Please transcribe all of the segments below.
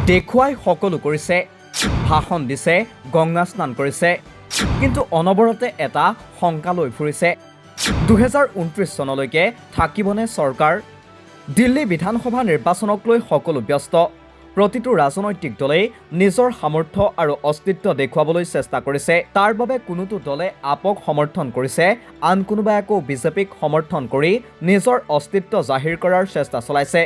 দেখুৱাই সকলো কৰিছে, ভাষণ দিছে, গংগা স্নান কৰিছে, কিন্তু অনবৰতে এটা শংকা লৈ ফুৰিছে 2029 চনলৈকে থাকিবনে চৰকাৰ? দিল্লী বিধানসভা নিৰ্বাচনক লৈ সকলো ব্যস্ত। প্ৰতিটো ৰাজনৈতিক দলেই নিজৰ সামৰ্থ্য আৰু অস্তিত্ব দেখুৱাবলৈ চেষ্টা কৰিছে। তাৰ বাবে কোনোটো দলে আপক সমৰ্থন কৰিছে, আন কোনোবাই আকৌ বিজেপিক সমৰ্থন কৰি নিজৰ অস্তিত্ব জাহিৰ কৰাৰ চেষ্টা চলাইছে।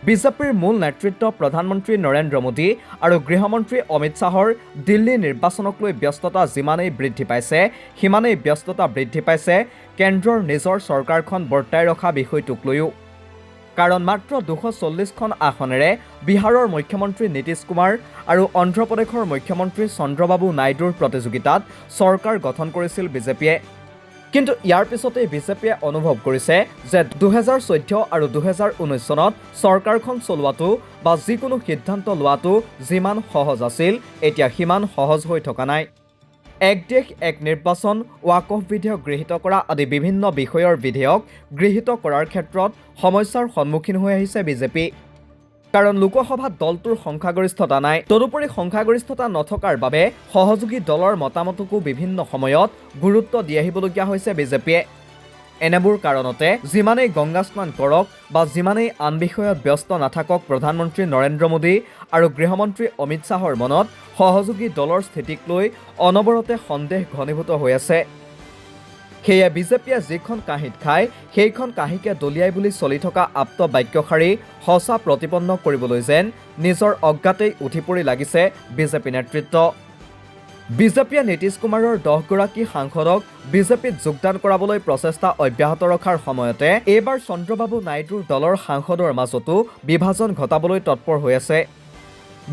বিজেপিৰ মূল নেতৃত্ব প্ৰধানমন্ত্ৰী নৰেন্দ্ৰ মোদী আৰু গৃহমন্ত্ৰী অমিত শ্বাহৰ দিল্লী নিৰ্বাচনক লৈ ব্যস্ততা যিমানেই বৃদ্ধি পাইছে, সিমানেই ব্যস্ততা বৃদ্ধি পাইছে কেন্দ্ৰৰ নিজৰ চৰকাৰখন বৰ্তাই ৰখা বিষয়টোক লৈও। কাৰণ মাত্ৰ 240খন আসনেৰে বিহাৰৰ মুখ্যমন্ত্ৰী নীতিশ কুমাৰ আৰু অন্ধ্ৰপ্ৰদেশৰ মুখ্যমন্ত্ৰী চন্দ্ৰবাবু নাইডুৰ প্ৰতিযোগিতাত চৰকাৰ গঠন কৰিছিল বিজেপিয়ে। কিন্তু ইয়াৰ পিছতেই বিজেপিয়ে অনুভৱ কৰিছে যে 2014 আৰু 2019 চনত চৰকাৰখন চলোৱাটো বা যিকোনো সিদ্ধান্ত লোৱাটো যিমান সহজ আছিল, এতিয়া সিমান সহজ হৈ থকা নাই। এক দেশ এক নিৰ্বাচন, ৱাকফ বিধেয়ক গৃহীত কৰা আদি বিভিন্ন বিষয়ৰ বিধেয়ক গৃহীত কৰাৰ ক্ষেত্ৰত সমস্যাৰ সন্মুখীন হৈ আহিছে বিজেপি। কাৰণ লোকসভাত দলটোৰ সংখ্যাগৰিষ্ঠতা নাই। তদুপৰি সংখ্যাগৰিষ্ঠতা নথকাৰ বাবে সহযোগী দলৰ মতামতকো বিভিন্ন সময়ত গুৰুত্ব দি আহিবলগীয়া হৈছে বিজেপিয়ে। এনেবোৰ কাৰণতে যিমানেই গংগা স্নান কৰক বা যিমানেই আন বিষয়ত ব্যস্ত নাথাকক প্ৰধানমন্ত্ৰী নৰেন্দ্ৰ মোদী আৰু গৃহমন্ত্ৰী অমিত শ্বাহৰ মনত সহযোগী দলৰ স্থিতিক লৈ অনবৰতে সন্দেহ ঘনীভূত হৈ আছে। সেয়ে বিজেপিয়ে যিখন কাঁহীত খায় সেইখন কাঁহীকে দলিয়াই বুলি চলি থকা আপ্ত বাক্যশাৰী সঁচা প্ৰতিপন্ন কৰিবলৈ যেন নিজৰ অজ্ঞাতেই উঠি পৰি লাগিছে বিজেপি নেতৃত্ব। বিজেপিয়ে নীতিশ কুমাৰৰ 10গৰাকী সাংসদক বিজেপিত যোগদান কৰাবলৈ প্ৰচেষ্টা অব্যাহত ৰখাৰ সময়তে এইবাৰ চন্দ্ৰবাবু নাইডুৰ দলৰ সাংসদৰ মাজতো বিভাজন ঘটাবলৈ তৎপৰ হৈ আছে।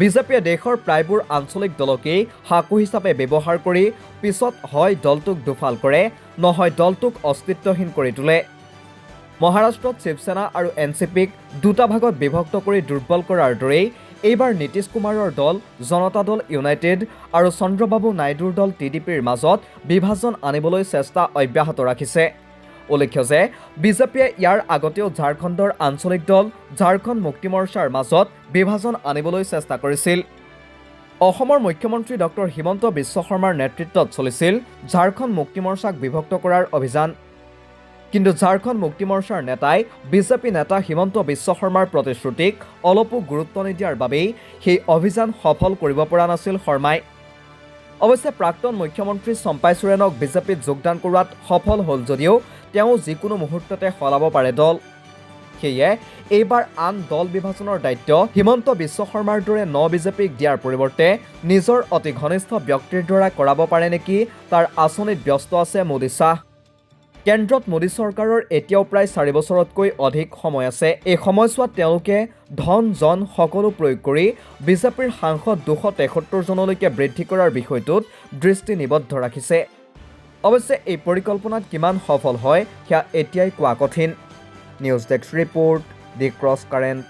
বিজেপিয়ে দেশৰ প্ৰায়বোৰ আঞ্চলিক দলকেই সাঁকো হিচাপে ব্যৱহাৰ কৰি পিছত হয় দলটোক দুফাল কৰে, নহয় দলটোক অস্তিত্বহীন কৰি তোলে। মহাৰাষ্ট্ৰত শিৱসেনা আৰু এনচিপিক দুটা ভাগত বিভক্ত কৰি দুৰ্বল কৰাৰ দৰেই এইবাৰ নীতিশ কুমাৰৰ দল জনতা দল ইউনাইটেড আৰু চন্দ্ৰবাবু নাইডুৰ দল টিডিপিৰ মাজত বিভাজন আনিবলৈ চেষ্টা অব্যাহত ৰাখিছে। উল্লেখ্য যে বিজেপিয়ে ইয়াৰ আগতেও ঝাৰখণ্ডৰ আঞ্চলিক দল ঝাৰখণ্ড মুক্তি মৰ্চাৰ মাজত বিভাজন আনিবলৈ চেষ্টা কৰিছিল। অসমৰ মুখ্যমন্ত্ৰী ডক্টৰ হিমন্ত বিশ্ব শৰ্মাৰ নেতৃত্বত চলিছিল ঝাৰখণ্ড মুক্তি মৰ্চাক বিভক্ত কৰাৰ অভিযান। কিন্তু ঝাৰখণ্ড মুক্তি মৰ্চাৰ নেতাই বিজেপি নেতা হিমন্ত বিশ্ব শৰ্মাৰ প্ৰতিশ্ৰুতিক অলপো গুৰুত্ব নিদিয়াৰ বাবেই সেই অভিযান সফল কৰিব পৰা নাছিল শৰ্মাই। অৱশ্যে প্ৰাক্তন মুখ্যমন্ত্ৰী চম্পাই সোৰেনক বিজেপিত যোগদান কৰোৱাত সফল হ'ল যদিও তেওঁ যিকোনো মুহূৰ্ততে সলাব পাৰে দল। সেয়ে এইবাৰ আন দল বিভাজনৰ দায়িত্ব হিমন্ত বিশ্ব শৰ্মাৰ দৰে বিজেপিক দিয়াৰ পৰিৱৰ্তে নিজৰ অতি ঘনিষ্ঠ ব্যক্তিৰ দ্বাৰা কৰাব পাৰে নেকি তাৰ আঁচনিত ব্যস্ত আছে মোদী শ্বাহ। কেন্দ্ৰত মোদী চৰকাৰৰ এতিয়াও প্ৰায় 4 বছৰতকৈ অধিক সময় আছে। এই সময়ছোৱাত তেওঁলোকে ধন জন সকলো প্ৰয়োগ কৰি বিজেপিৰ সাংসদ 273 জনলৈকে বৃদ্ধি কৰাৰ বিষয়টোত দৃষ্টি নিবদ্ধ ৰাখিছে। অৱশ্যে এই পৰিকল্পনাত কিমান সফল হয় সেয়া এতিয়াই কোৱা কঠিন। নিউজ ডেস্ক ৰিপৰ্ট, দি ক্ৰছ কাৰেণ্ট।